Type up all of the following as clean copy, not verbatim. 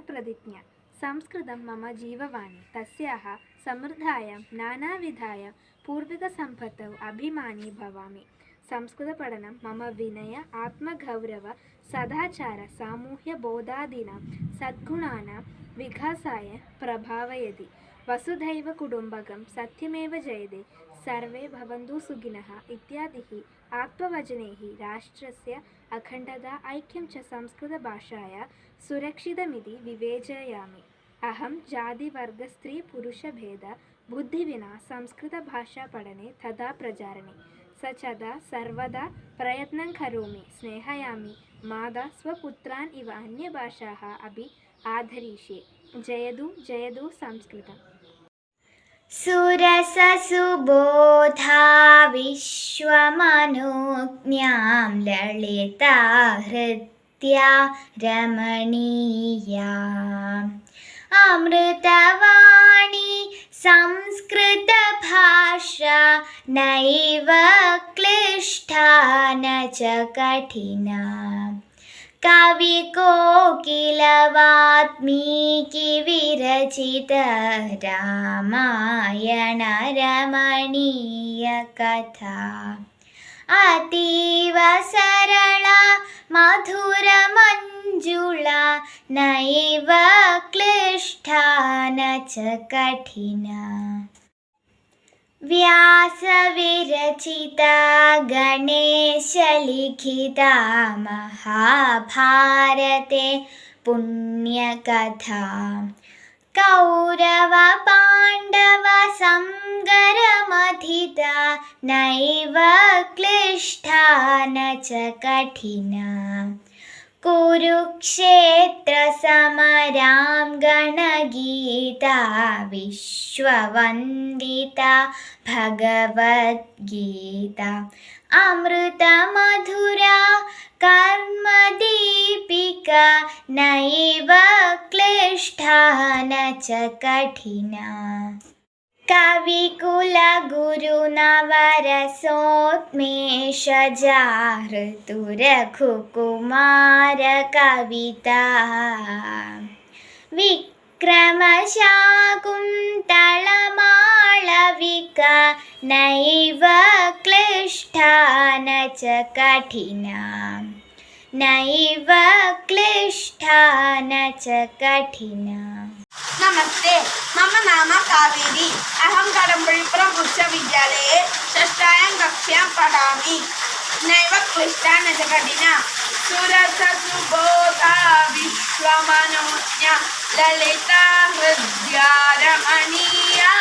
प्रतिज्ञा। संस्कृतं मम जीववाणी, तस्याः समृद्धायां नानाविधाय पूर्विकसम्पत्तौ अभिमानी भवामि। संस्कृतपठनं मम विनय, आत्मगौरव, सदाचार, सामूह्यबोधादीनां सद्गुणानां विकासाय प्रभावयति। वसुधैव कुटुम्बकं सत्यमेव जयते, सर्वे भवन्तु सुखिनः इत्यादिः आत्मवचनैः राष्ट्रस्य अखण्डता ऐक्यं च संस्कृतभाषाया सुरक्षितमिति विवेचयामि। अहं जातिवर्गस्त्रीपुरुषभेद बुद्धिविना संस्कृतभाषापठने तथा प्रचारणे सदा सर्वदा प्रयत्नं करोमि, स्नेहयामि। माता स्वपुत्रान् इव अन्यभाषाः अपि आधरिष्ये। जयतु जयतु संस्कृतम्। सुरससुबोधा विश्वमनोज्ञां ललिता हृद्या रमणीया अमृतवाणी संस्कृतभाषा नैव क्लिष्टा न च कठिना। कविकोकिलवाल्मीकि विरचित रामायण रमणीयकथा अतीव सरला मधुरमञ्जुला नैव क्लिष्टा न च कठिना। व्यासविरचिता गणेशलिखिता महाभारते पुण्यकथा कौरवपाण्डवसंगरमथिता नैव क्लिष्टा न च कठिना। कुरुक्षेत्रसमरां गणगीता विश्ववन्दिता भगवद्गीता अमृतमधुरा कर्मदीपिका नैव क्लिष्टा न च कठिना। कविकुलगुरुनवरसोन्मेषजा ऋतुरघुकुमारकविता विक्रमशाकुन्तलमालविका नैव क्लिष्टा न च कठिना। नैव क्लिष्टा न च कठिना। नमस्ते, मम नाम कावेरी। अहं कडम्बळीपुरं उच्चविद्यालये षष्ठायां कक्षायां पठामि। नैव क्लिष्टा न च कठिना। सुरससुबोधा विश्वमनोज्ञा ललिता हृद्या रमणीया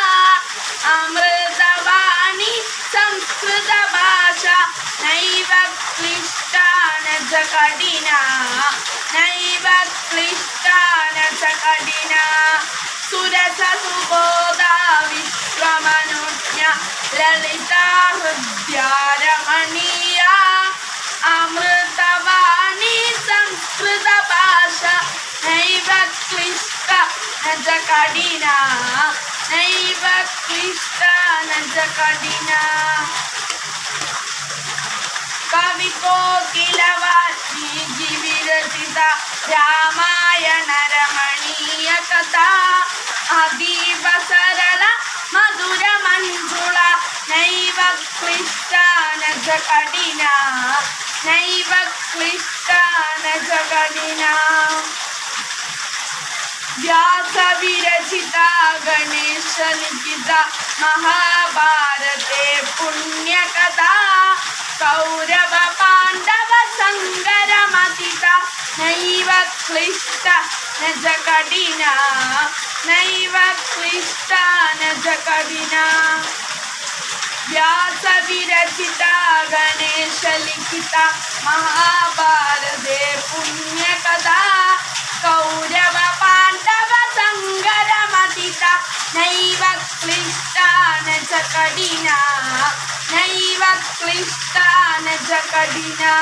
अमृतवाणी संस्कृतभाषा नैव क्लिष्टा न च कठिना। नैव क्लिष्टा न च कठिना। सुरससुबोधा विश्वमनोज्ञा ललिता हृद्या रमणीया अमृतवाणी संस्कृतभाषा नैव क्लिष्टा न च कठिना। नैव क्लिष्टा न च कठिना। कविकोकिलवाल्मीकि विरचित रामायण रमणीयकथा अतीव सरला मधुरमञ्जुला नैव क्लिष्टा न च कठिना। नैव क्लिष्टा न च कठिना। व्यासविरचिता गणेशलिखिता महाभारते पुण्यकथा कौरवपाण्डवसंगरमथिता नैव क्लिष्टा न च कठिना। नैव क्लिष्टा न च कठिना। व्यासविरचिता गणेशलिखिता महाभारते पुण्यकथा कौरवपाण्डवसंगरमथिता नैव क्लिष्टा न च कठिना। नैव क्लिष्टा न च कठिना।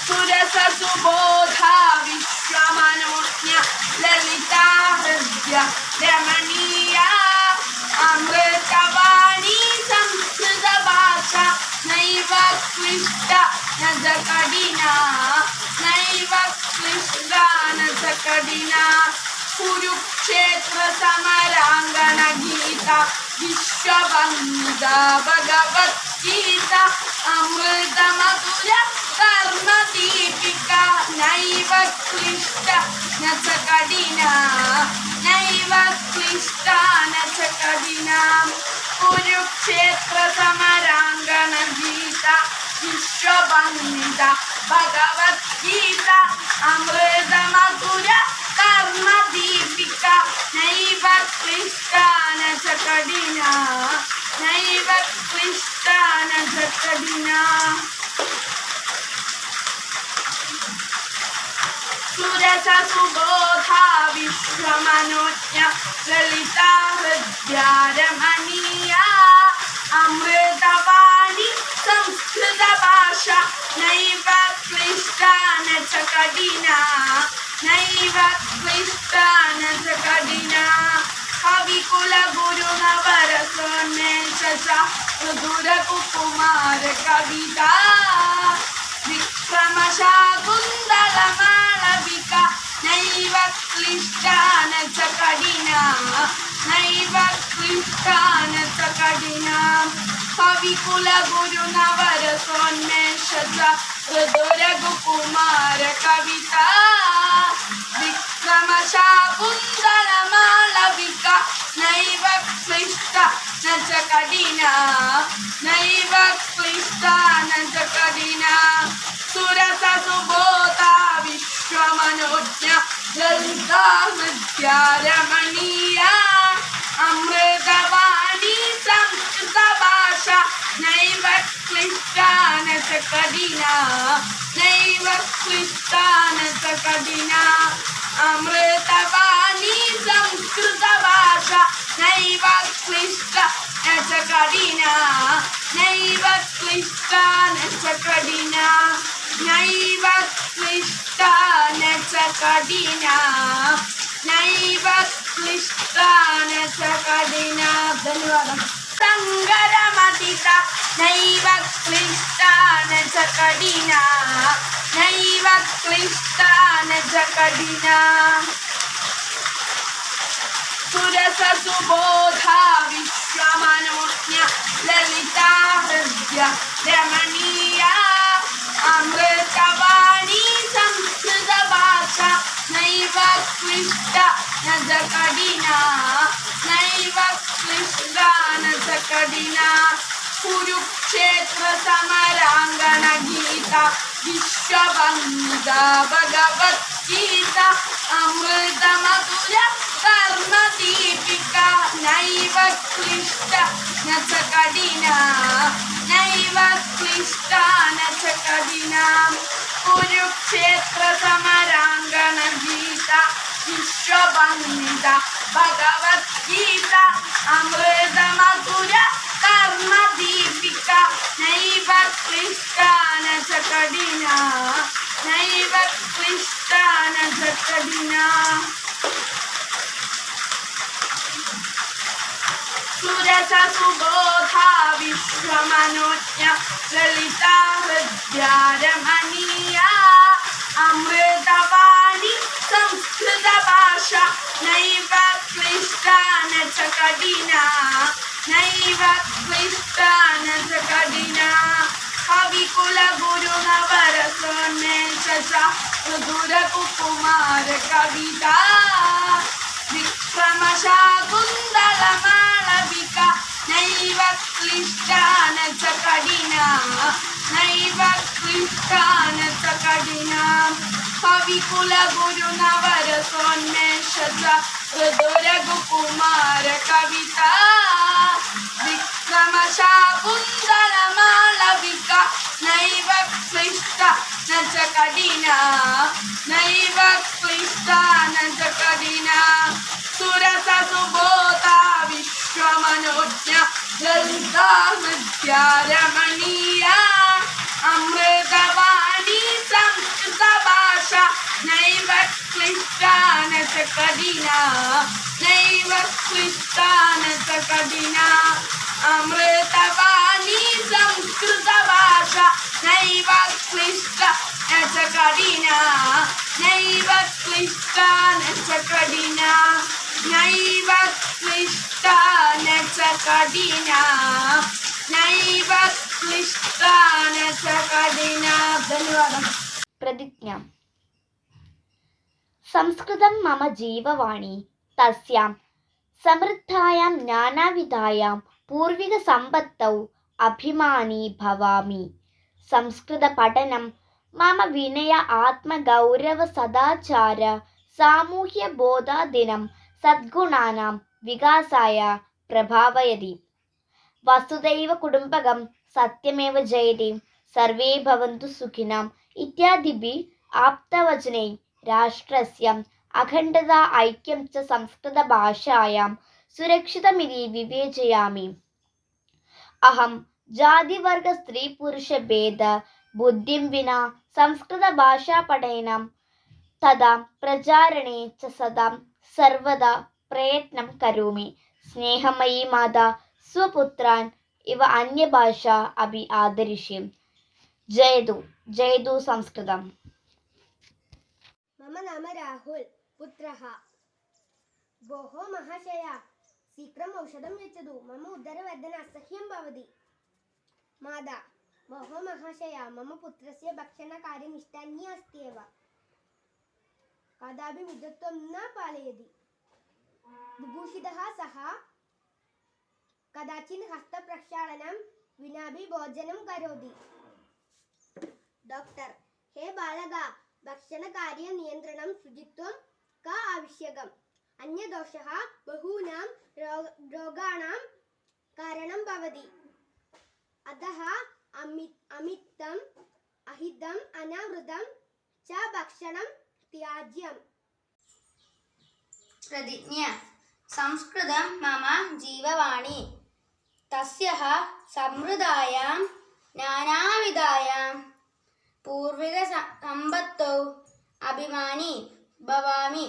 सुरससुबोधा विश्वमनोज्ञा ललिता हृद्या रमणीया अमृतवाणी संस्कृतभाषा नैव क्लिष्टा न च कठिना नैव क्लिष्टा न च कठिना कुरुक्षेत्र समरांगण गीता विश्ववंदिता भगवद्गीता अमृत मधुर कर्म दीपिका नैव क्लिष्टा न च कठिना नैव क्लिष्टा न च कठिना कुरुक्षेत्र समरांगण गीता विश्ववंदिता भगवद्गीता अमृत मधुर कर्म दीपिका नैव क्लिष्टा न च कठिना नैव क्लिष्टा न च कठिना सुरसा सुबोधा विश्वमनोज्ञ ललिता हृद्या रमणीया अमृतवाणी संस्कृत भाषा नैव क्लिष्टा न च कठिना नैव क्लिष्टा न च कठिना कविकुल गुरुनवर सोन्मेष मधुर कुमार कविता विक्रम शाकुन्तल मालविका नैव क्लिष्टा न च कठिना नैव क्लिष्टा न च कठिना कविकुल गुरुनवर सोन्मेष मधुर कुमार कविता विक्रम शाकुन्तल मालविका नैव क्लिष्टा न च कठिना नैव क्लिष्टा न च कठिना सुरसा सुबोधा विश्वमनोज्ञ ललिता हृद्या रमणीया अमृतवाणी संस्कृत भाषा नैव क्लिष्टा न च कठिना नैव क्लिष्टा न च कठिना अमृतवाणी संस्कृत भाषा नैव क्लिष्टा न च कठिना नैव क्लिष्टा न च कठिना नैव क्लिष्टा न च कठिना नैव क्लिष्टा न च कठिना धन्यवादः संगरमतिता नैव क्लिष्टा न च कठिना नैव क्लिष्टा न च कठिना सुरसा सुबोधा विश्वमनोज्ञ ललिता हृद्या रमणीया अमृतवाणी संस्कृत भाषा नैव क्लिष्टा न च कठिना नैव क्लिष्टा न च कठिना कुरुक्षेत्र समरांगण गीता विश्ववंदिता भगवद्गीता अमृत मधुर कर्म दीपिका नैव क्लिष्टा न च कठिना नैव क्लिष्टा न च कठिना कुरुक्षेत्र समरांगण गीता विश्ववंदिता भगवद्गीता अमृत मधुर कर्म दीपिका नैव क्लिष्टा न च कठिना नैव क्लिष्टा न च कठिना सुरसा सुबोधा विश्वमनोज्ञ ललिता हृद्या रमणीया अमृतवाणी संस्कृत भाषा नैव क्लिष्टा न च कठिना नैव क्लिष्टा न च कठिना कविकुल गुरुनवर सोन्मेष मधुर कुमार कविता विक्रम शाकुन्तल मालविका नैव क्लिष्टा न च कठिना नैव क्लिष्टा न च कठिना कविकुल गुरुनवर सोन्मेष मधुर कुमार कविता विक्रम शाकुन्तल मालविका नैव क्लिष्टा न च कठिना नैव क्लिष्टा न च कठिना सुरसा सुबोधा विश्वमनोज्ञ ललिता हृद्या रमणीया अमृतवाणी संस्कृत भाषा नैव क्लिष्टा न च कठिना नैव क्लिष्टा न च कठिना अमृतवाणी संस्कृतभाषा नैव क्लिष्टा न च कठिना नैव क्लिष्टा न च कठिना नैव क्लिष्टा न च कठिना नैव क्लिष्टा न च कठिना. ധന്യവാദം. പ്രതിജ്ഞ. സംസ്കൃതം മമ ജീവവാണി തസ്യാം സമൃദ്ധായാം നാനാവിധായാം പൂർവിക സമ്പത്തൗ അഭിമാനി ഭവാമി. സംസ്കൃത പഠനം മമ വിനയ ആത്മഗൗരവ സദാചാര സാമൂഹ്യ ബോധാദിനം സദ്ഗുണാനാം വികാസായ പ്രഭാവയതി. വസുദൈവ കുടുംബകം സത്യമേവ ജയതേ സർവേ ഭവന്തു സുഖിനാം ഇത്യാദിഭിः ആപ്തവചനൈ രാഷ്ട്രസ്യ അഖണ്ഡത ഐക്യം ച സംസ്കൃതഭാഷായാം സുരക്ഷിതമിതി വിവേചയാമി. അഹം ജാതിവർഗ സ്ത്രീപുരുഷഭേദ ബുദ്ധിം വിനാ സംസ്കൃതഭാഷാപഠനം തഥാ പ്രചാരണേ ച സദാ സർവദാ പ്രയത്നം കരോമി. സ്നേഹമയീ മാതാ സ്വപുത്രാൻ ഇവ അന്യഭാഷാ അപി ആദരിഷ്യം. ജയതു ജയതു സംസ്കൃതം. मम नाम राहुल पुत्रः. भोः महाशय शीघ्रम् औषधं यच्छतु मम उदरवेदना असह्यं भवति. माता भोः महाशय मम पुत्रस्य भक्षणकार्ये निष्ठान्या अस्ति एव कदापि मितत्वं न पालयति. बुभूषितः सः कदाचित् हस्तप्रक्षालनं विनापि भोजनं करोति. डॉक्टर हे बालका भक्षणकार्य नियन्त्रणं शुचित्वं का आवश्यकम्. अन्यदोषः बहूनां रोगाणां कारणं भवति. अतः अमितम् अहितम् अनावृतं च भक्षणं त्याज्यम्. പ്രതിജ്ഞ. സംസ്കൃതം മമ ജീവവാണി തസ്യഃ സമൃദ്ധായാം നാനാവിധായാം പൂർവിക സമ്പത്തൗ അഭിമാനി ഭവാമി.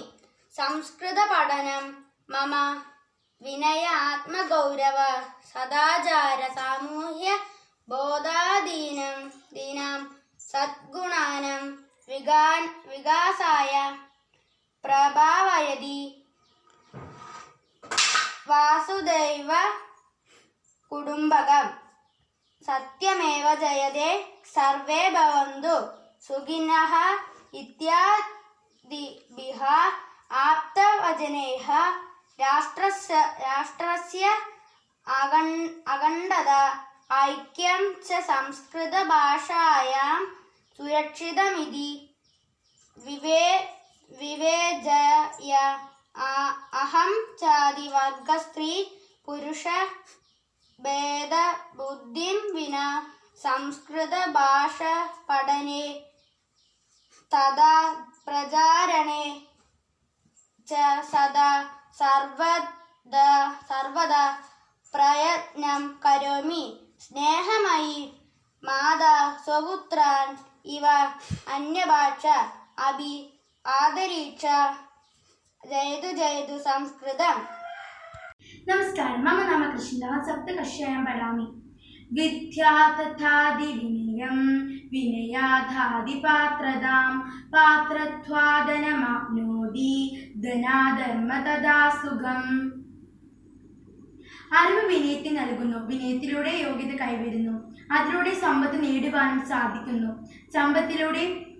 സംസ്കൃത പഠനം മമ വിനയ ആത്മഗൗരവ സദാചാര സാമൂഹ്യ ബോധാദീനാം സദ്ഗുണാനാം വികാസായ പ്രഭാവയതി. വാസുദൈവ കുടുംബകം സത്യമേവ ജയതേ സർവേ ഭവന്തു സുഖിനഃ ഇത്യാദിഭിः ആപ്തവചനൈः രാഷ്ട്രസ്യ അഖണ്ഡത ഐക്യം ച സംസ്കൃതഭാഷായാം സുരക്ഷിതമിതി വിവേചയ. അഹം ജാതിവർഗസ്ത്രീ പുരുഷ ഭേദബുദ്ധിം വിനാ സംസ്കൃതഭാഷാപഠനെ തഥാ പ്രചാരണേ ച സദാ സർവദാ പ്രയത്നം കരോമി. സ്നേഹമയീ മാതാ സ്വപുത്രാൻ ഇവ അന്യഭാഷാ അപി ആദരീച്ച. ജയതു ജയതു സംസ്കൃതം. നമസ്കാരം. മമ നാമ കൃഷ്ണ. സപ്തകക്ഷ്യായാം പഠാമി. വിദ്യാ തഥാദി വിനയം വിനയാധാദി പാത്രതാം പാത്രത്വാദനമാപ്നോതി ധനാധർമ്മ തഥാ സുഖം. അറിവ് വിനയത്തിന് നൽകുന്നു. വിനയത്തിലൂടെ യോഗ്യത കൈവരുന്നു. അതിലൂടെ സമ്പത്ത് നേടുവാനും സാധിക്കുന്നു. സമ്പത്തിലൂടെ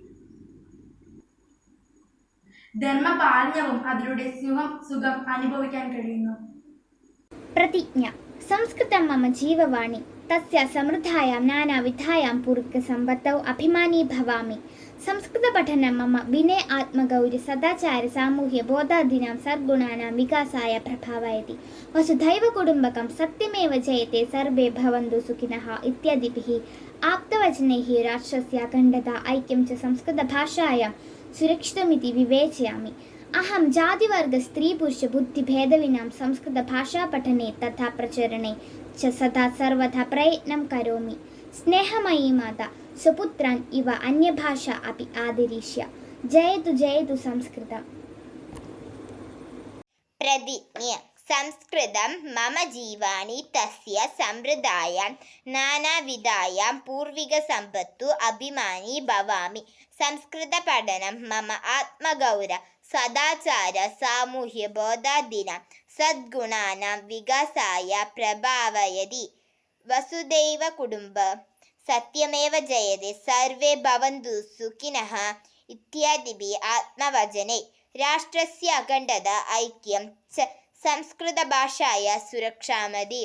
ധർമ്മപാലനവും അതിലൂടെ സുഖം അനുഭവിക്കാൻ കഴിയുന്നു. പ്രതിജ്ഞ. സംസ്കൃതം മമ ജീവവാണി തസ്യ സമൃദ്ധായാം നാനാവിധായാം പൂർവിക സമ്പത്തൗ അഭിമാനി ഭവാമി. സംസ്കൃത പഠനം മമ വിനയ ആത്മഗൗര്യ സദാചാര സാമൂഹ്യ ബോധാദീനാം സദ്ഗുണാനാം വികാസായ പ്രഭാവയതി. വസുധൈവ കുടുംബകം സത്യമേവ ജയത്തെ സർവേ ഭവന്തു സുഖിനഃ ഇത്യാദിഭിः ആപ്തവചനൈः രാഷ്ട്രസ്യ അഖണ്ഡത ഐക്യം ച സംസ്കൃതഭാഷായാം സുരക്ഷിതമിതി വിവേചയാമി. അഹം ജാതിവർഗ സ്ത്രീപുരുഷ ബുദ്ധിഭേദവിനാം സംസ്കൃതഭാഷാപഠനെ തഥാ പ്രചരണേ ച സദാ സർവദാ പ്രയത്നം കരോമി. സ്നേഹമയീ മാതാ സ്വപുത്രാൻ ഇവ അന്യഭാഷാ അപി ആദരിഷ്യ. ജയതു ജയതു സംസ്കൃതം. പ്രതിജ്ഞ. സംസ്കൃതം മമ ജീവാനി തസ്യ സമൃദ്ധായാം നാനാവിധായാം പൂർവികസമ്പത്തു അഭിമാനി ഭവാമി. സംസ്കൃത പഠനം മമ ആത്മഗൗരവ സദാചാര സാമൂഹ്യ ബോധാദീനാം സദ്ഗുണാനാം വികാസായ പ്രഭാവയതി. വസുദൈവ കുടുംബം സത്യമേവ ജയതേ സർവേ ഭവന്തു സുഖിനഃ ഇത്യാദിഭിः ആത്മവചനേ. രാഷ്ട്രസ്യ അഖണ്ഡത ഐക്യം ച സംസ്കൃതഭാഷായാ സുരക്ഷാമതി.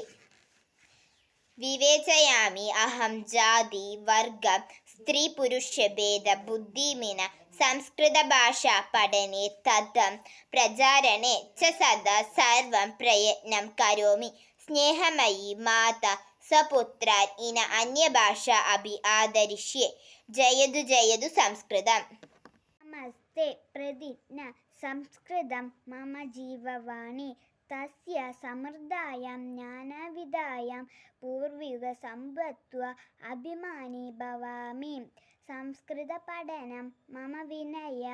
വിവേചയാമി അഹം ജാതി വർഗ സ്ത്രീ പുരുഷ ഭേദ ബുദ്ധിമിന സംസ്കൃതഭാഷാ പഠനെ തദം പ്രചാരണേ ച സദാ സർവം പ്രയത്നം കരോമി. സ്നേഹമയി മാതാ സ്വപുത്രാൻ ഇന അന്യഭാഷ അഭി ആദരിഷ്യേ. ജയതു ജയതു സംസ്കൃതം. നമസ്തേ. പ്രതിജ്ഞ. സംസ്കൃതം മമ ജീവവാണി തസ്യ സമൃദ്ധായാം നാനാവിധായാം പൂർവികസമ്പത്തു അഭിമാനി ഭവാമി. സംസ്കൃത പഠനം മമ വിനയ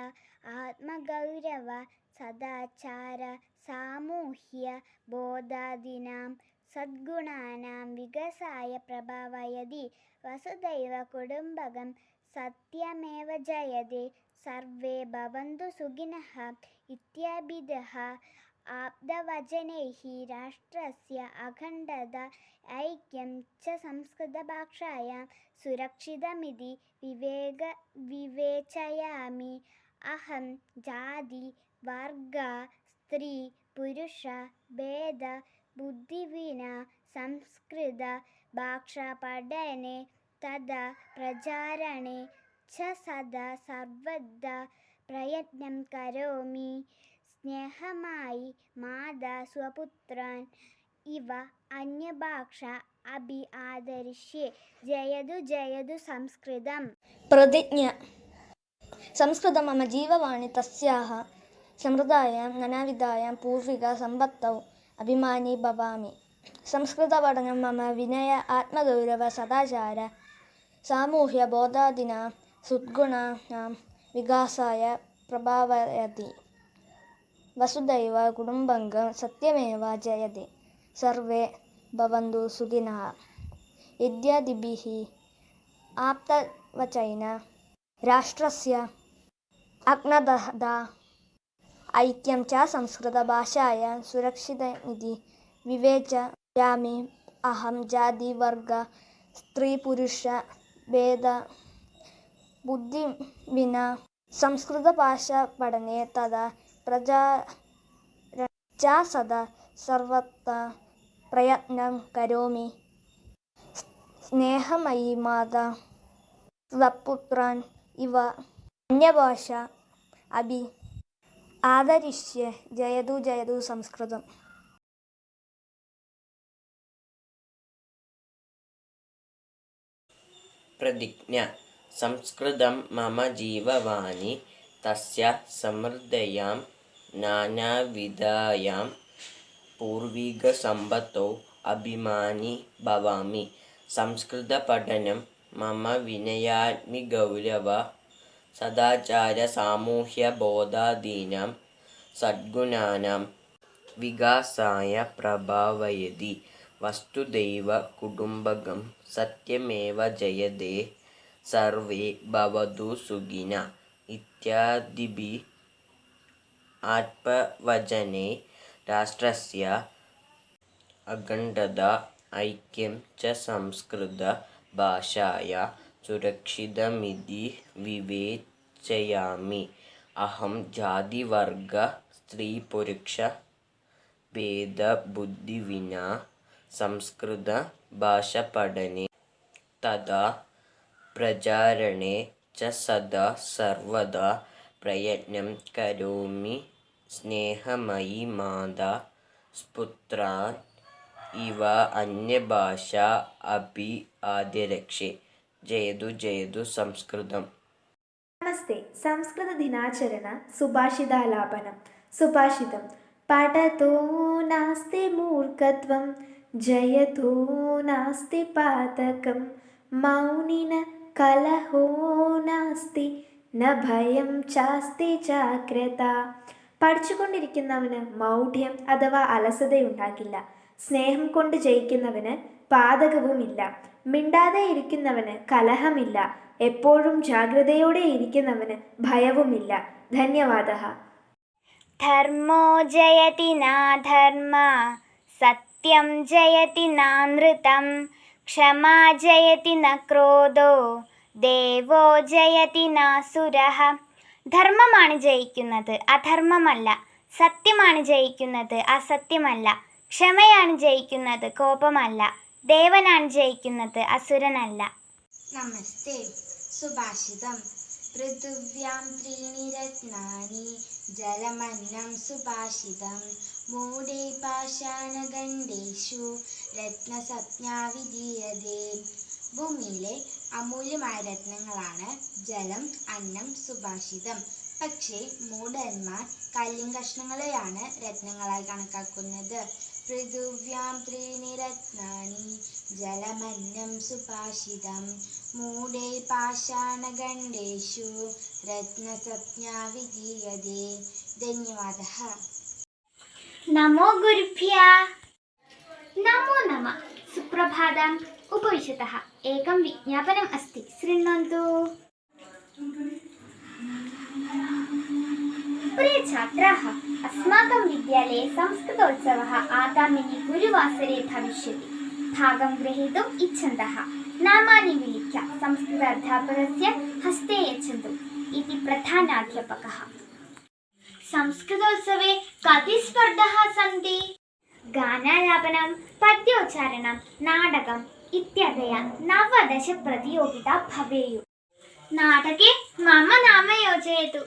ആത്മഗൗരവ സദാചാര സാമൂഹ്യ ബോധാദീനാം സദ്ഗുണാനാം വികാസായ പ്രഭാവയതി. വസുദൈവ കുടുംബകം സത്യമേവ ജയതേ സർവേ ഭവന്തു സുഖിനഃ ഇത്യാദിഭിः ആപ്തവചനൈः. രാഷ്ട്രസ്യ അഖണ്ഡത ഐക്യം ച സംസ്കൃതഭാഷായാ സുരക്ഷിതമിതി. വിവേചയാമി അഹം ജാതി വർഗ സ്ത്രീ പുരുഷ ഭേദ ബുദ്ധിവിന സംസ്കൃത ഭാഷാ പഠനെ തഥാ പ്രചാരണേ ച സദാ സർവദാ പ്രയത്നം കരോമി. സ്നേഹമായി മാതാ സ്വപുത്രാൻ ഇവ അന്യഭാഷ അഭി ആദരിഷ്യേ. ജയതു ജയതു സംസ്കൃതം. പ്രതിജ്ഞ. സംസ്കൃതം മമ ജീവവാണി തസ്യാഹ സമൃദ്ധായാം നാനാവിധായാം പൂർവികസമ്പത്തൗ അഭിമാനി ഭവാമി. സംസ്കൃതപഠനം മമ വിനയ ആത്മഗൗരവ സദാചാര സാമൂഹ്യ ബോധാദീനാം സദ്ഗുണാനാം വികാസായ പ്രഭാവയതി. വസുദൈവ കുടുംബകം സത്യമേവ ജയതേ സർവേ ഭവന്തു സുഖിനഃ ഇത്യാദിഭിः ആപ്തവചനൈः. രാഷ്ട്രസ്യ അഖണ്ഡത ഐക്യം ച സംസ്കൃതഭാഷായാ സുരക്ഷിതമിതി. വിവേചയാമി അഹം ജാതി വർഗ സ്ത്രീ പുരുഷ ഭേദ ബുദ്ധിവിന സംസ്കൃതഭാഷാ പഠനെ തഥാ പ്രചാരണേ ച സദാ സർവത്ര പ്രയത്നം കരോമി. സ്നേഹമയി മാതാ സ്വപുത്രാൻ ഇവ അന്യഭാഷ അഭി ആദരിഷ്യേ. ജയതു ജയതു സംസ്കൃതം. പ്രതിജ്ഞ. സംസ്കൃതം മമ ജീവവാണി തസ്യ സമൃദ്ധായാം നാനാവിധായാം പൂർവികസമ്പത്തോ അഭിമാനി ഭവാമി. സംസ്കൃതപഠനം മമ വിനയാത്മഗൗരവ സദാചാര സാമൂഹ്യ ബോധാദീനാം സദ്ഗുണാനാം വികാസായ പ്രഭാവയതി. വസുദൈവ കുടുംബകം സത്യമേവ ജയതേ സർവേ ഭവന്തു സുഖിനഃ ഇത്യാദിഭിः ആത്മവചനേ. രാഷ്ട്രസ്യ അഖണ്ഡത ഐക്യം ച സംസ്കൃത ഭാഷായാ സുരക്ഷിതമിതി. വിവേചയാമി അഹം ജാതി വർഗ സ്ത്രീ പുരുഷ ഭേദ ബുദ്ധിവിന സംസ്കൃത ഭാഷാ പഠനെ തഥാ പ്രചാരണേ ച സദാ സർവദാ പ്രയത്നം കരോമി. സ്നേഹമയി മാതാ സ്വപുത്രാൻ ഇവ അന്യഭാഷ അഭി ആദരിഷ്യേ. ജയതു ജയതു സംസ്കൃതം. നമസ്തേ. സംസ്കൃത ദിനാചരണ സുഭാഷിതാലാപനം. സുഭാഷിതം. പഠതോ നാസ്തി മൂർഖത്വം ജയതോ നാസ്തി പാതകം മൗനിന കലഹോ നാസ്തി ന ഭയം ചാസ്തി ജാഗ്രത. പഠിച്ചുകൊണ്ടിരിക്കുന്നവന് മൗഢ്യം അഥവാ അലസതയുണ്ടാകില്ല. സ്നേഹം കൊണ്ട് ജയിക്കുന്നവന് പാതകവുമില്ല. മിണ്ടാതെ ഇരിക്കുന്നവന് കലഹമില്ല. എപ്പോഴും ജാഗ്രതയോടെ ഇരിക്കുന്നവന് ഭയവുമില്ല. ധന്യവാദഃ. ധർമ്മോ ജയതി നാധർമ്മ, സത്യം ജയതി നാനൃതം, ക്ഷമാ ജയതി ന ക്രോധോ, ദേവോ ജയതി നാസുരഃ. ധർമ്മമാണ് ജയിക്കുന്നത്, അധർമ്മമല്ല. സത്യമാണ് ജയിക്കുന്നത്, അസത്യമല്ല. ക്ഷമയാണ് ജയിക്കുന്നത്, കോപമല്ല. ദേവനാണ് ജയിക്കുന്നത്, അസുരനല്ല. നമസ്തേ. സുഭാഷിതം. പൃഥിവ്യാം ത്രീണി രത്നാനി ജലമന്നം സുഭാഷിതം, മൂഢേ പാഷാണഖണ്ഡേഷു രത്നസഞ്ജ്ഞാ വിധീയതേ. ഭൂമിയിലെ അമൂല്യമായ രത്നങ്ങളാണ് ജലം, അന്നം, സുഭാഷിതം. പക്ഷേ മൂഢന്മാർ കല്ലും കഷ്ണങ്ങളെയാണ് രത്നങ്ങളായി കണക്കാക്കുന്നത്. പൃഥിവ്യാം ത്രീണി രത്നാനി ജലമന്നം സുഭാഷിതം, മൂഢേ പാഷാണഖണ്ഡേഷു രത്നസഞ്ജ്ഞാ വിധീയതേ. ധന്യവാദഃ. നമോ ഗുരുഭ്യः. നമോ നമः. സുപ്രഭാതം. उपविशतः एकं विज्ञापनम् अस्ति, शृण्वन्तु. प्रिय छात्राः, अस्माकं विद्यालये संस्कृतोत्सवः आगामिनि गुरुवासरे भविष्यति. भागं ग्रहीतुम् इच्छन्तः नामानि विलिख्य संस्कृत अध्यापकस्य हस्ते यच्छन्तु इति प्रधानाध्यापकः. संस्कृतोत्सवे कति स्पर्धाः सन्ति? गानालापनं, पद्योच्चारणं, नाटकम् इत्यादयः 19 प्रतियोगिता भवेयुः. नाटके मम नाम योजयतु.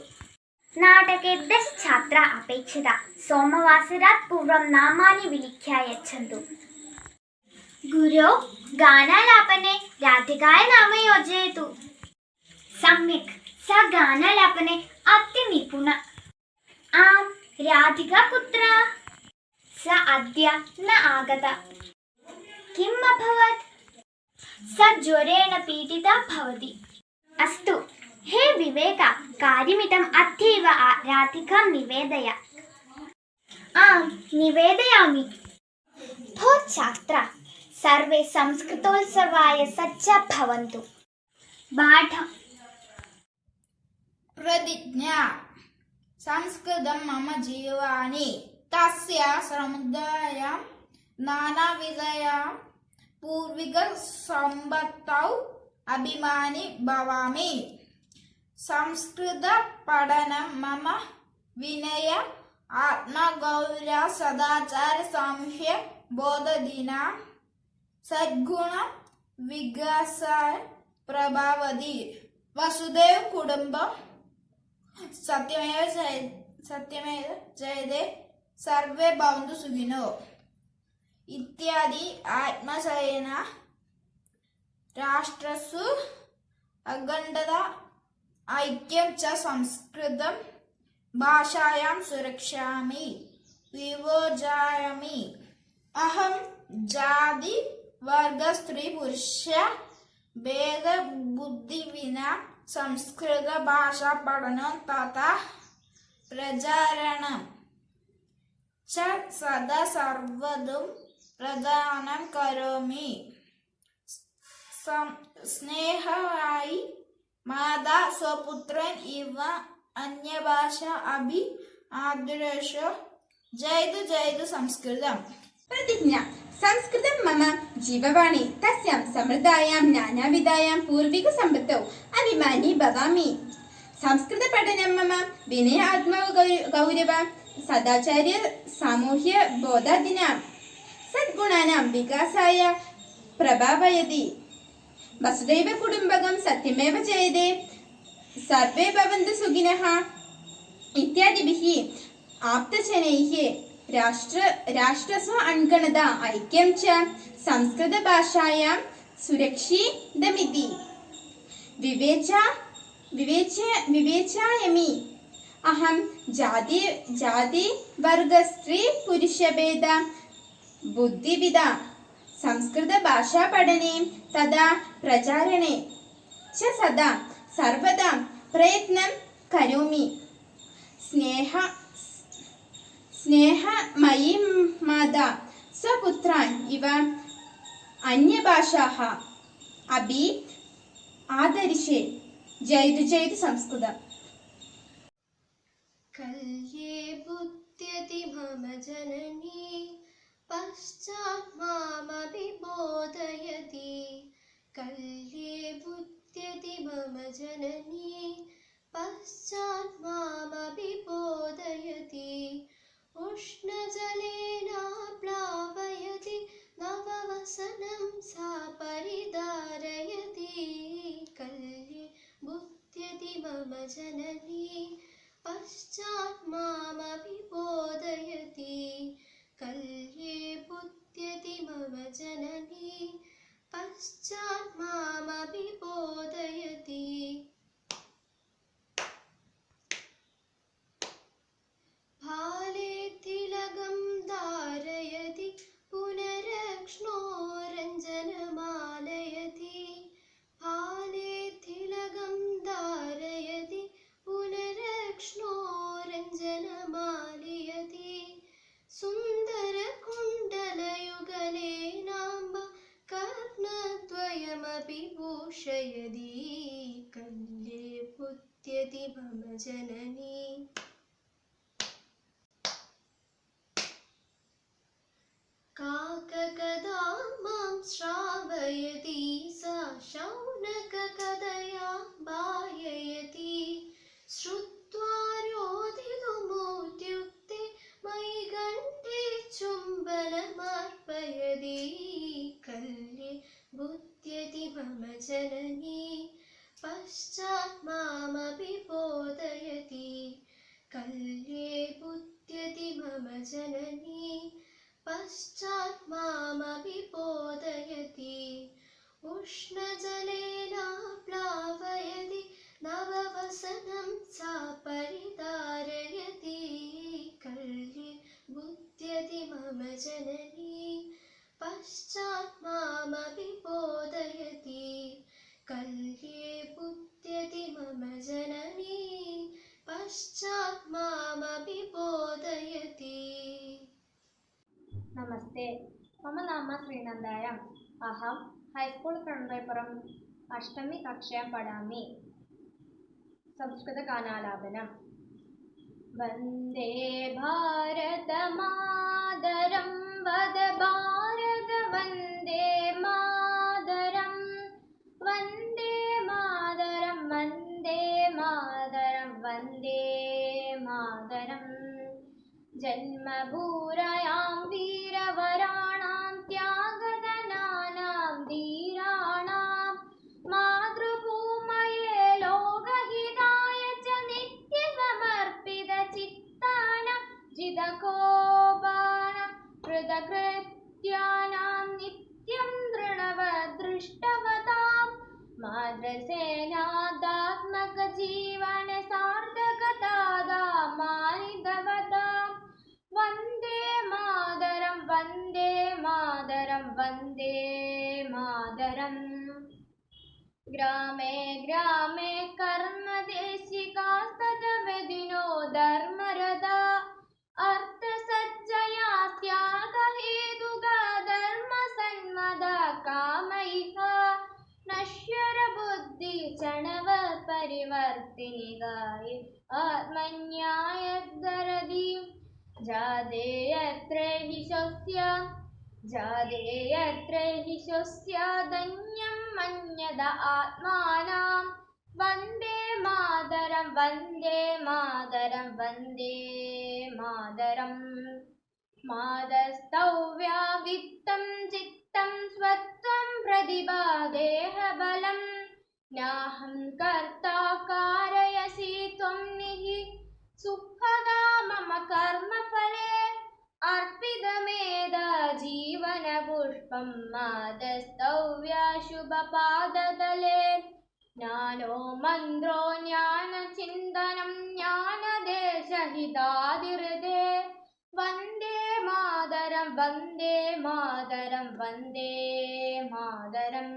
नाटके 10 छात्राः अपेक्षिताः. सोमवासरात् पूर्वं नामानि विलिख्य यच्छन्तु. गुरो, गानालापने राधिकाय नाम योजयतु. सम्यक्. सा गानालापने अतिनिपुणा. आं, राधिका कुत्र? सा अद्य न आगता. किम् अभवत्? सा ज्वरेण पीडिता भवति. अस्तु. हे विवेक, कार्यमिदम् अद्यैव राधिकां निवेदय. आं, निवेदयामि. भो छात्रा, सर्वे संस्कृतोत्सवाय सज्जा भवन्तु. पाठम्. प्रतिज्ञा. संस्कृतं मम जीवानि, तस्य समुदायां नानाविधयां पूर्विकसम्पत्तौ अभिमानी भवामि. संस्कृतपठनं मम विनय, आत्मगौरव, सदाचार, सामूह्य बोधदीना सद्गुण विकासाय प्रभावति. वसुधैव कुटुम्बकं सत्यमेव जयते, सर्वे भवन्तु सुखिनो इत्यादि आत्मचयन. राष्ट्रसु अखण्डता ऐक्यं च संस्कृतं भाषायां सुरक्षामि विभोजयामि. अहं जाति वर्ग स्त्री पुरुष भेद बुद्धि विना संस्कृत भाषा पठनं तथा प्रचारणं च सदा सर्वदा प्रदानं करोमि. स्नेहाय माता स्वपुत्रन इव अन्यभाषा अभि आदर्श. जयतु जयतु संस्कृतम्. प्रतिज्ञा. संस्कृतं मम जीववाणी, तस्यां समृद्धायां नानाविधायां पूर्विकसम्पत्तौ अभिमानी भवामि. संस्कृतपठनं मम विनय, आत्मगौरव, सदाचार्य, सामूह्य बोधादीनां सद्गुणानां विकासाय प्रभावयति. वसुधैव कुटुम्बकं सत्यमेव जयते, सर्वे भवन्तु सुखिनः इत्यादिभिः आप्तजनैः राष्ट्रस्व अङ्कणता ऐक्यं च संस्कृतभाषायां सुरक्षितमिति विवेचयामि. अहं जाति वर्ग स्त्री पुरुषभेद बुद्धिविदा संस्कृतभाषा पठने तथा प्रचारणे च सदा सर्वदा प्रयत्नं करोमि। स्नेहमयी माता स्वपुत्रान् इव अन्यभाषाः अपि आदरिष्ये। जयतु जयतु संस्कृतम्। कल्ये बुध्यति मम जननी पश्चात् मामपि बोधयति। कल्ये बुध्यति मम जननी पश्चात् मामपि बोधयति। उष्णजलेन प्लावयति नववसनं सा परिधारयति। कल्ये बुध्यति मम जननी पश्चात् मामपि बोधयति। कल्ये बुध्यति मम जननी पश्चात् मामपि बोधयति। भाले तिलकं धारयति पुनरक्ष्णोरञ्जनमालयति। भाले तिलकं धारयति पुनरक्ष्णोरञ्जनमालयति। सुन्दरकुण्डलयुगलेनाम्ब कर्णद्वयमपि भूषयति। कल्ये बुध्यति मम जननी काककदा मां श्रावयति सा शौनककथया बाह्ययति। श्रुत्वा रोदितुमुद्युक्ते मयि कण्ठे चुम्बनमर्पयति। कल्ये बुध्यति मम जननी पश्चात् मामपि बोधयति। कल्ये बुध्यति मम जननी पश्चात् मामपि बोधयति। उष्णजलेन प्लावयति नववसनं सा परिधारयति। कल्ये बुध्यति मम जननी पश्चात् मामपि बोधयति। कल्ये बुध्यति मम जननी पश्चात् मामपि बोधयति। नमस्ते, मम नाम श्रीनन्दायाम्। अहं हैस्कूल् कण्वैपुरम् 8मी कक्षायां पठामि। संस्कृतगानालापनम्। वन्दे भारतमातरं वद भारत वन्दे मातरं। वन्दे मातरं वन्दे मातरं वन्दे मातरम्। जन्मभूरयां वीरवराणां त्यागदनानां धीराणां मातृभूमये लोकहिताय च नित्यसमर्पितचित्तानां जितकोपानां कृतकृत्यानां नित्यं दृढवदृष्टवतां मातृसेनादात्मकजीवन सार्थकतादां मानितवताम्। वन्दे मातरं वन्दे मातरं वन्दे मातरम्। ग्रामे ग्रामे कर्मदेशिकास्तदवदिनो धर्मरता अर्थसज्जया त्यागहेतुका धर्मसन्मदा कामयिका नश्वरबुद्धि क्षणवपरिवर्तिनि गाये आत्मन्यायदरदि। जादेयत्र हि शस्य धन्यं मन्यद आत्मानां। वन्दे मातरं वन्दे मातरं वन्दे मातरम्। मातस्तौव्या वित्तं चित्तं स्वत्वं प्रतिभा देहबलं। नाहं कर्ता कारयसि त्वं निहि सुखदा मम कर्मफले। अर्पितमेधा जीवनपुष्पं मातस्तौव्या शुभपादतले। ज्ञानो मन्त्रो ज्ञानचिन्तनं ज्ञानदेशहितादिहृदे। वन्दे मातरं वन्दे मातरं वन्दे मातरम्।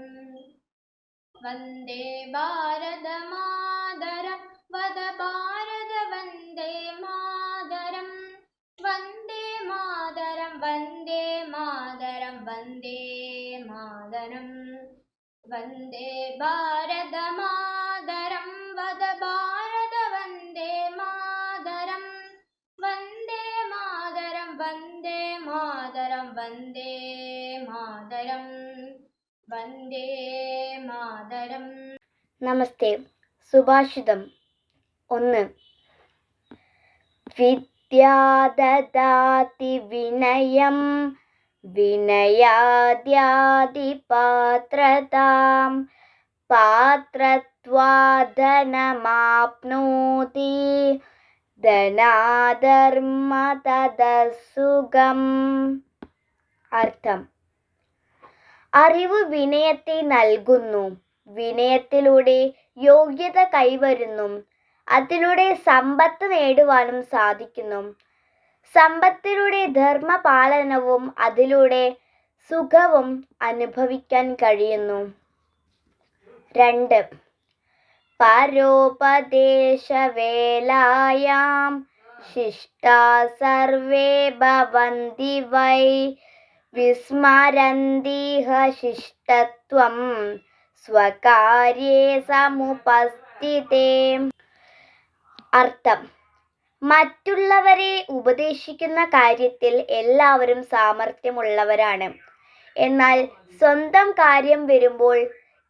वन्दे भारतमातरं वद भारत वन्दे मातरं वन्दे मातरं वन्दे मातरं वन्दे मातरं वन्दे भारतमातरं वद भारत वन्दे मातरं वन्दे मातरं वन्दे मातरं वन्दे मातरं वन्दे मातरं. നമസ്തേ. സുഭാഷിതം 1. വിദ്യാദദാതി വിനയം വിനയാദ്യാതി പാത്രതാം പാത്രത്വാധനമാപ്നോതി ധനാധർമ്മതദസുഖം. അർത്ഥം: അറിവ് വിനയത്തെ നൽകുന്നു, വിനയത്തിലൂടെ യോഗ്യത കൈവരുന്നു, അതിലൂടെ സമ്പത്ത് നേടുവാനും സാധിക്കുന്നു, സമ്പത്തിലൂടെ ധർമ്മപാലനവും അതിലൂടെ സുഖവും അനുഭവിക്കാൻ കഴിയുന്നു. 2. പരോപദേശവേലായാം ശിഷ്ടാ സർവേ ഭവന്തി വൈ വിസ്മരന്തിഹ ശിഷ്ടത്വം സ്വകാര്യേ സമുപസ്ഥിതേ. അർത്ഥം: മറ്റുള്ളവരെ ഉപദേശിക്കുന്ന കാര്യത്തിൽ എല്ലാവരും സാമർഥ്യമുള്ളവരാണ്. എന്നാൽ സ്വന്തം കാര്യം വരുമ്പോൾ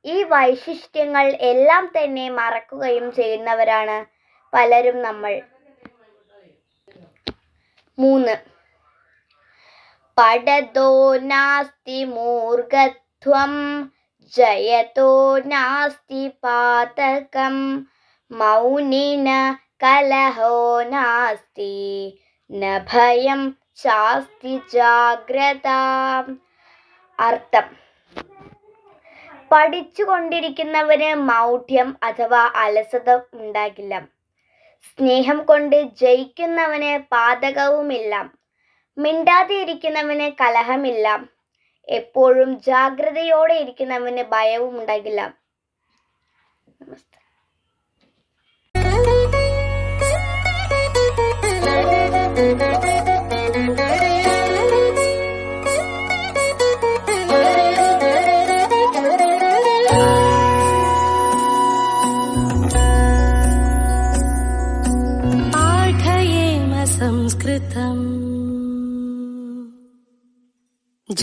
ഈ വൈശിഷ്ട്യങ്ങൾ എല്ലാം തന്നെ മറക്കുകയും ചെയ്യുന്നവരാണ് പലരും നമ്മൾ. 3. പഠതോ നാസ്തി മൂർഖത്വം ജയതോ നാസ്തി പാതകം മൗനിന കലഹോ നാസ്തി ന ഭയം ശാസ്തി ജാഗ്രത. അർത്ഥം: പഠിച്ചുകൊണ്ടിരിക്കുന്നവന് മൗഢ്യം അഥവാ അലസത ഉണ്ടാകില്ല. സ്നേഹം കൊണ്ട് ജയിക്കുന്നവന് പാതകവുമില്ല. മിണ്ടാതെ ഇരിക്കുന്നവന് കലഹമില്ല. എപ്പോഴും ജാഗ്രതയോടെ ഇരിക്കുന്നവന് ഭയവും ഉണ്ടാകില്ല. നമസ്തേ. संस्कृतम्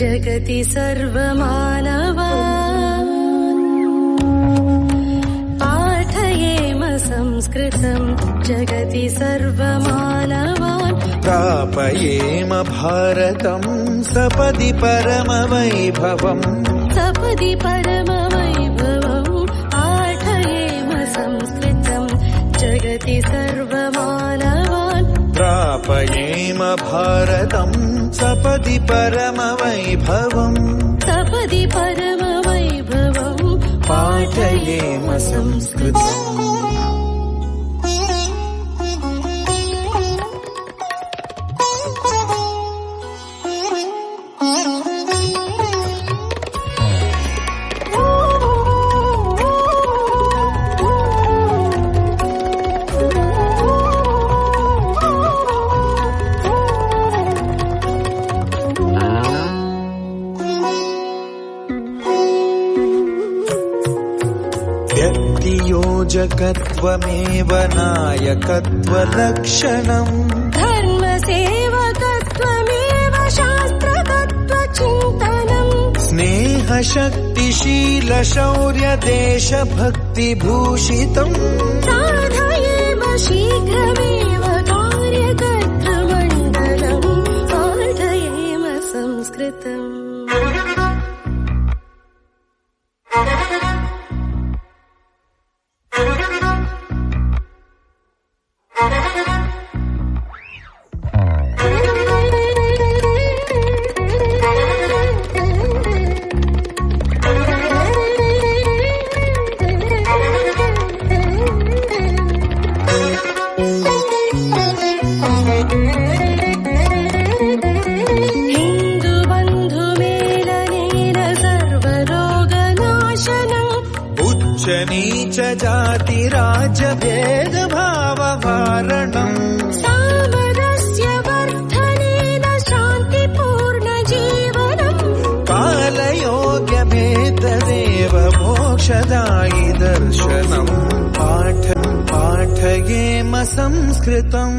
जगति सर्वमानवान् पाठयेम संस्कृतं जगति सर्वमानवान् प्रापयेम भारतं सपदि परमवैभवम् सपदि परमवैभवम् पाठयेम संस्कृतं जगति सर्वमानवान् प्रापयेम भारतं सपदि परमवैभवम् सपदि परमवैभवम् पाठयेम संस्कृतम्. व्यक्तियोजकत्वमेव नायकत्वलक्षणम् धर्मसेवकत्वमेव शास्त्रतत्त्वचिन्तनम् स्नेहशक्तिशीलशौर्यदेशभक्तिभूषितम् साधयेम शीघ्रमेव कार्यकर्तृमण्डलम् पाठयेम संस्कृतम्. हिन्दु बन्धु नीच जाति राज्य भेदभाव वारणम् सामरस्य वर्धनेन शान्तिपूर्ण जीवनम् कालयोग्यमेतदेव मोक्षदायि दर्शनम् पाठयेम संस्कृतम्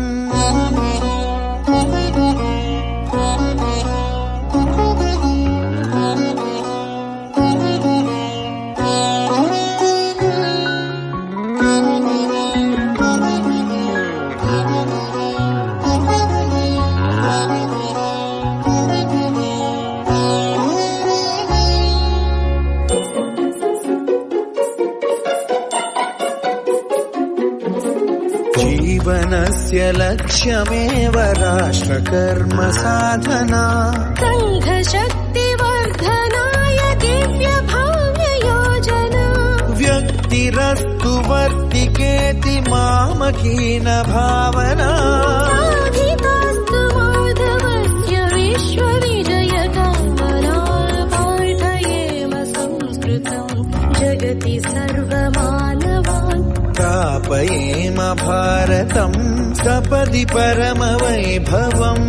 जीवनस्य लक्ष्यमेव राष्ट्रकर्म साधना सङ्घशक्तिवर्धनाय दिव्यभाव्ययोजना व्यक्तिरस्तु वर्तिकेति मामकीन भावना साधितास्तु माधवस्य विश्वविजयकामना पाठयेम संस्कृतं जगति सर्वमानवान् स्थापयेम भारतं सपदि परमवैभवम्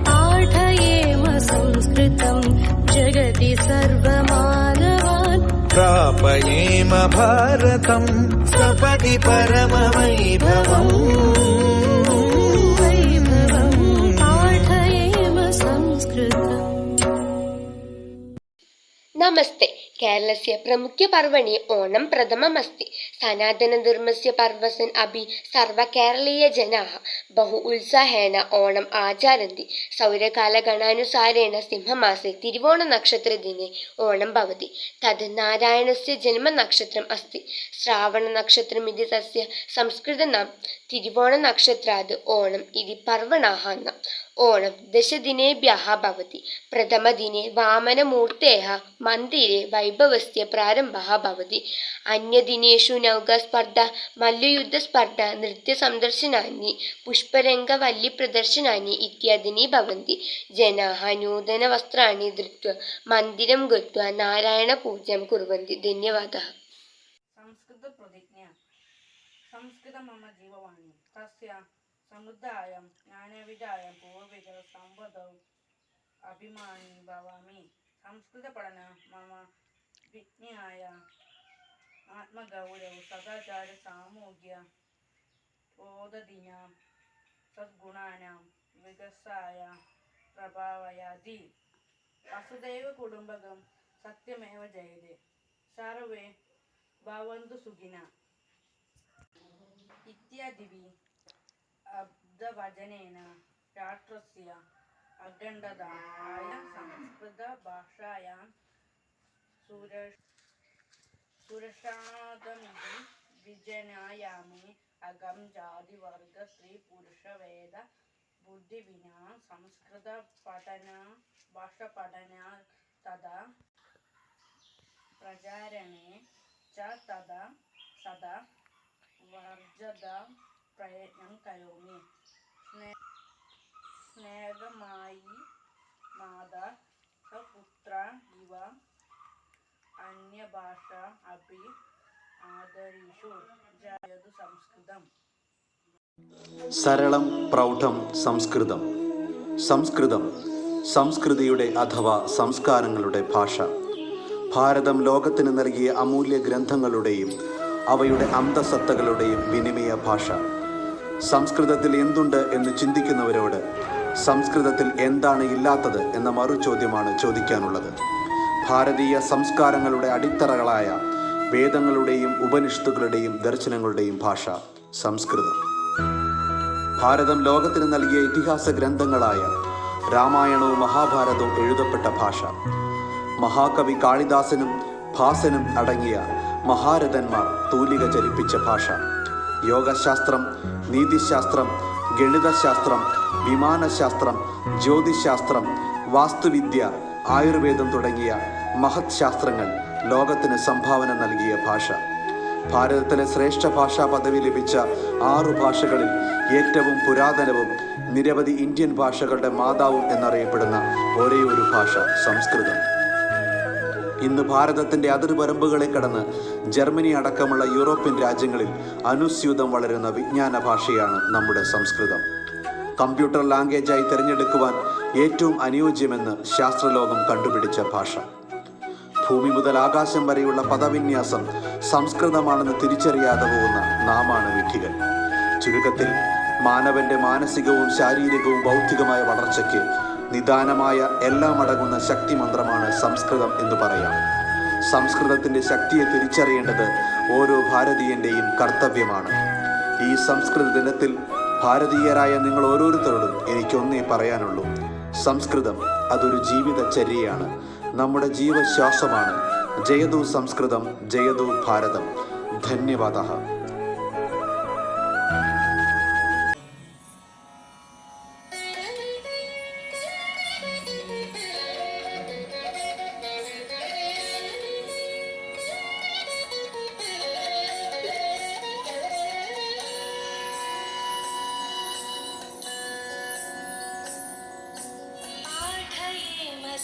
पाठयेम संस्कृतं जगति सर्वमानवान् प्रापयेम भारतं सपदि परमवैभवम् पाठयेम संस्कृतम्। नमस्ते। केरलस्य प्रमुखपर्वणि ओणं प्रथममस्ति। सनातनधर्मस्य पर्वसन् अपि सर्वकेरलीयजनाः बहु उत्साहेन ओणम् आचरन्ति। सौरकालगणानुसारेण सिंहमासे तिरुवोणनक्षत्रदिने ओणं भवति। तद् नारायणस्य जन्मनक्षत्रम् अस्ति। श्रावणनक्षत्रमिति तस्य संस्कृतनाम। तिरुवोणनक्षत्रात् ओणम् इति पर्वणः नाम। ओणं 10 दिनेभ्यः भवति। प्रथमदिने वामनमूर्तेः मन्दिरे वैभवस्य प्रारम्भः भवति। अन्यदिनेषु नौकास्पर्धा, मल्लयुद्धस्पर्धा, नृत्यसन्दर्शनानि, पुष्परङ्गवल्लीप्रदर्शनानि इत्यादीनि भवन्ति। जनाः नूतनवस्त्राणि धृत्वा मन्दिरं गत्वा नारायणपूजां कुर्वन्ति। धन्यवादः। संस्कृतप्रतिज्ञा। संस्कृतं मम जीववाणी। तस्य समुदायं ज्ञानविदायं पूर्वजसम्पदौ अभिमानी भवामि। संस्कृतपठन मम विज्ञाय आत्मगौरव सदाचार सामूहिक बोधदीनां सद्गुणानां विकासाय प्रभावयाति। वसुदैव कुटुम्बकं सत्यमेव जयते। सर्वे भवन्तु सुखिनः इत्यादिभिः अब्धवचनेन राष्ट्रस्य अखण्डताय संस्कृतभाषायां सुरक्षादमिति विजनायामि। अहं जातिवर्ग स्त्रीपुरुषभेद बुद्धिविना संस्कृतपठना तथा प्रचारणे च तदा सदा वर्जदा प्रयत्नं करोमि। स्नेहमायि माता सपुत्र इव अन्यभाषा अपि आदरिषु जयतु संस्कृतम्। സരളം പ്രൗഢം സംസ്കൃതം. സംസ്കൃതം സംസ്കൃതിയുടെ അഥവാ സംസ്കാരങ്ങളുടെ ഭാഷ. ഭാരതം ലോകത്തിന് നൽകിയ അമൂല്യ ഗ്രന്ഥങ്ങളുടെയും അവയുടെ അന്തസത്തകളുടെയും വിനിമയ ഭാഷ. സംസ്കൃതത്തിൽ എന്തുണ്ട് എന്ന് ചിന്തിക്കുന്നവരോട് സംസ്കൃതത്തിൽ എന്താണ് ഇല്ലാത്തത് എന്ന മറുചോദ്യമാണ് ചോദിക്കാനുള്ളത്. ഭാരതീയ സംസ്കാരങ്ങളുടെ അടിത്തറകളായ വേദങ്ങളുടെയും ഉപനിഷത്തുകളുടെയും ദർശനങ്ങളുടെയും ഭാഷ സംസ്കൃതം. ഭാരതം ലോകത്തിന് നൽകിയ ഇതിഹാസ ഗ്രന്ഥങ്ങളായ രാമായണവും മഹാഭാരതവും എഴുതപ്പെട്ട ഭാഷ. മഹാകവി കാളിദാസനും ഭാസനും അടങ്ങിയ മഹാരഥന്മാർ തൂലിക ചലിപ്പിച്ച ഭാഷ. യോഗശാസ്ത്രം, നീതിശാസ്ത്രം, ഗണിതശാസ്ത്രം, വിമാനശാസ്ത്രം, ജ്യോതിശാസ്ത്രം, വാസ്തുവിദ്യ, ആയുർവേദം തുടങ്ങിയ മഹത് ശാസ്ത്രങ്ങൾ ലോകത്തിന് സംഭാവന നൽകിയ ഭാഷ. ഭാരതത്തിലെ ശ്രേഷ്ഠ ഭാഷാ പദവി ലഭിച്ച 6 ഭാഷകളിൽ ഏറ്റവും പുരാതനവും നിരവധി ഇന്ത്യൻ ഭാഷകളുടെ മാതാവും എന്നറിയപ്പെടുന്ന ഒരേയൊരു ഭാഷ സംസ്കൃതം. ഇന്ന് ഭാരതത്തിൻ്റെ അതിർവരമ്പുകളെ കടന്ന് ജർമ്മനി അടക്കമുള്ള യൂറോപ്യൻ രാജ്യങ്ങളിൽ അനുസ്യൂതം വളരുന്ന വിജ്ഞാന ഭാഷയാണ് നമ്മുടെ സംസ്കൃതം. കമ്പ്യൂട്ടർ ലാംഗ്വേജായി തിരഞ്ഞെടുക്കുവാൻ ഏറ്റവും അനുയോജ്യമെന്ന് ശാസ്ത്രലോകം കണ്ടുപിടിച്ച ഭാഷ. ഭൂമി മുതൽ ആകാശം വരെയുള്ള പദവിന്യാസം സംസ്കൃതമാണെന്ന് തിരിച്ചറിയാതെ പോകുന്ന നാമാണ് വിഡ്ഢികൾ. ചുരുക്കത്തിൽ മാനവന്റെ മാനസികവും ശാരീരികവും ബൗദ്ധികമായ വളർച്ചയ്ക്ക് നിദാനമായ എല്ലാം അടങ്ങുന്ന ശക്തിമന്ത്രമാണ് സംസ്കൃതം എന്ന് പറയാം. സംസ്കൃതത്തിൻ്റെ ശക്തിയെ തിരിച്ചറിയേണ്ടത് ഓരോ ഭാരതീയൻ്റെയും കർത്തവ്യമാണ്. ഈ സംസ്കൃത ദിനത്തിൽ ഭാരതീയരായ നിങ്ങൾ ഓരോരുത്തരോടും എനിക്കൊന്നേ പറയാനുള്ളൂ: സംസ്കൃതം അതൊരു ജീവിതചര്യയാണ്, നമ്മുടെ ജീവശ്വാസമാണ്. ജയതു സംസ്കൃതം, ജയതു ഭാരതം. ധന്യവാദः.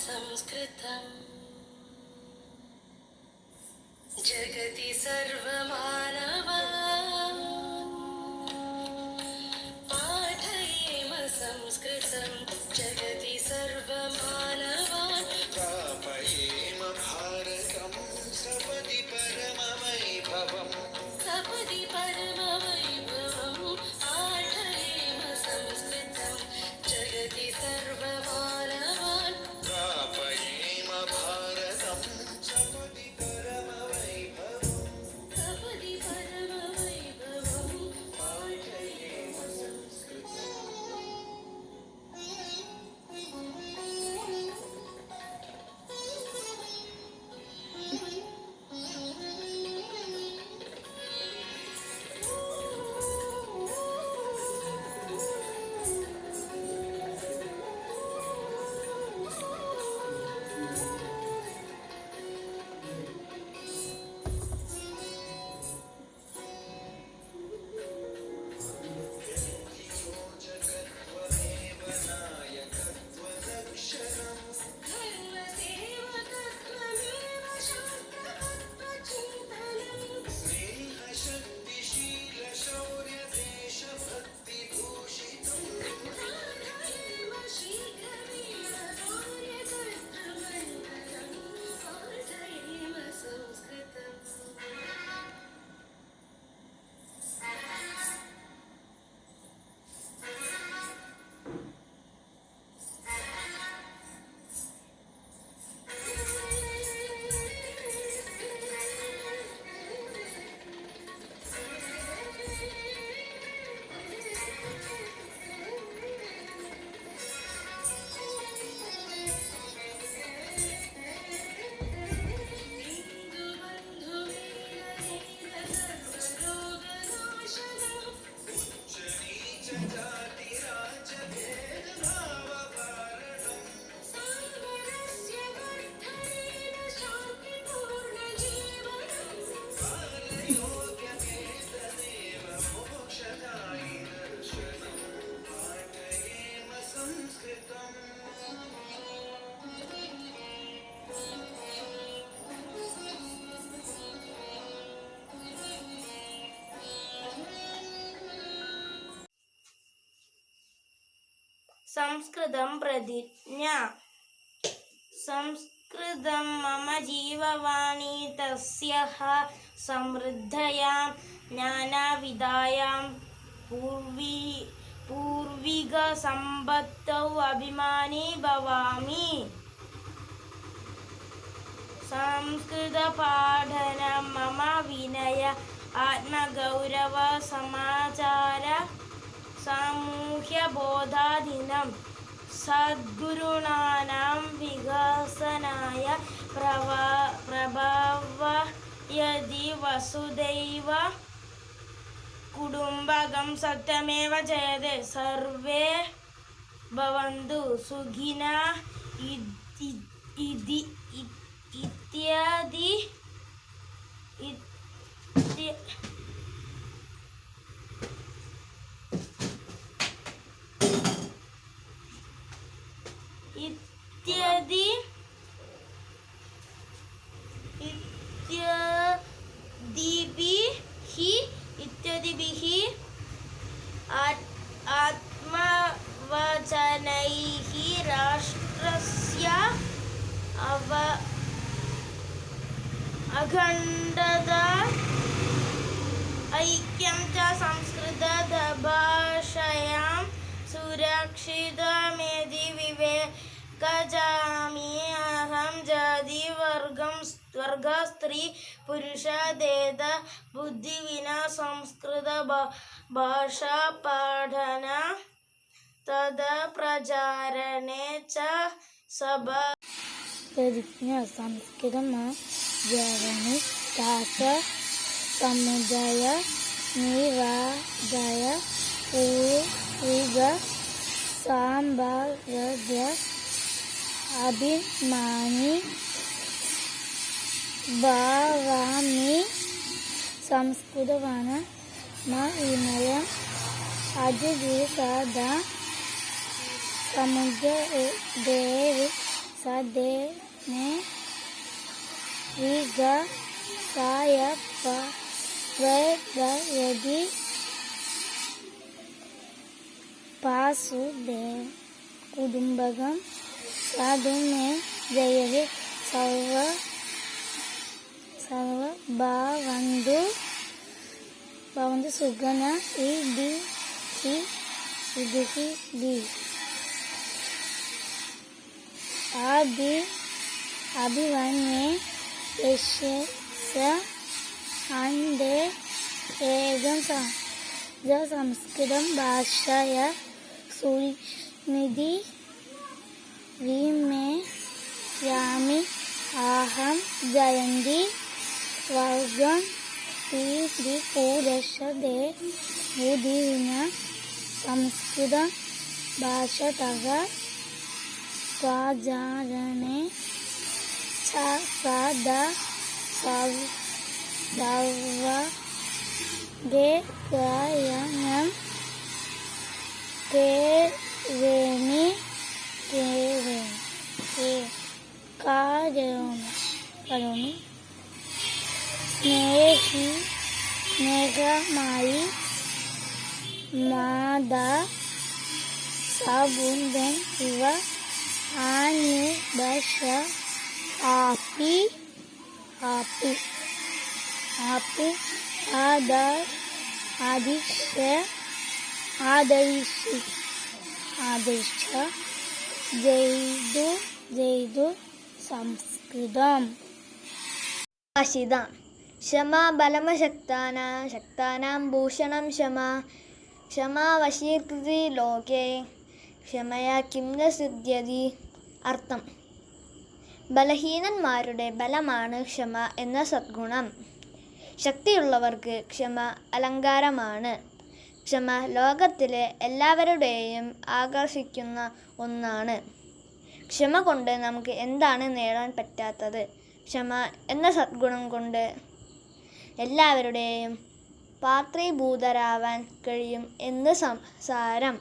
संस्कृतं जगति सर्वमानवान् पाठयेम संस्कृतं जगति सर्वमानवान् प्रापयेम भारतं सपदि परमवैभवम् सपदि परमवैभवम् पाठयेम संस्कृतं जगति सर्वमानवान् प्रापयेम भारतं सपदि परमवैभवम् सपदि परमवैभवम् पाठयेम संस्कृतम् संस्कृतं प्रतिज्ञा संस्कृतं मम जीववाणी तस्याः समृद्धयां ज्ञानविदायां पूर्विकसम्पत्तौ अभिमानी भवामि संस्कृतपाठनं मम विनय आत्मगौरव समाचार सामूह्यबोधादिनं सद्गुरूणां विकासनाय प्रभवयति वसुदैव कुटुम्बकं सत्यमेव जयते सर्वे भवन्तु सुखिनः इत्यादि राष्ट्रस्य अखण्डता ऐक्यं च संस्कृतभाषायां सुरक्षितमेति विवेकयामि अहं जाति वर्गः स्त्री पुरुष भेद बुद्धि विना संस्कृत भाषा पठन तद प्रचारणे च सभा प्रतिज्ञा संस्कृतम ज्ञानी दास समुदाय निवादाय पूर्व सांभाव्य अभिमानी भावामि संस्कृतवान म विनयम् अजिविसदा समुद्र देव सदे ने विग सायप यदि पासुदेव कुटुंबकं साधु में जय सर्व भवन्तु सुगण इति अभिवन्ये यस्य अन्ते एकं संस्कृतं भाषया सुनिधि विमेयामि अहं जयन्ती वर्गं त्रिपुरशदे बुद्धिविना संस्कृत भाषातः प्रचारणे च सदा सर्वगे प्रयत्नं करोमि स्नेहമായി मादा साबुन्दन इव आनुबश आपि आदर्श जयदु संस्कृतम् भाषिता क्षमा बलमशक्तानां भूषणं क्षमा वशीकृति लोके ക്ഷമയാ കിം ന സിദ്ധ്യതി. അർത്ഥം: ബലഹീനന്മാരുടെ ബലമാണ് ക്ഷമ എന്ന സദ്ഗുണം. ശക്തിയുള്ളവർക്ക് ക്ഷമ അലങ്കാരമാണ്. ക്ഷമ ലോകത്തിലെ എല്ലാവരുടെയും ആകർഷിക്കുന്ന ഒന്നാണ്. ക്ഷമ കൊണ്ട് നമുക്ക് എന്താണ് നേടാൻ പറ്റാത്തത്? ക്ഷമ എന്ന സദ്ഗുണം കൊണ്ട് എല്ലാവരുടെയും പാത്രീഭൂതരാവാൻ കഴിയും എന്ന് സാരം.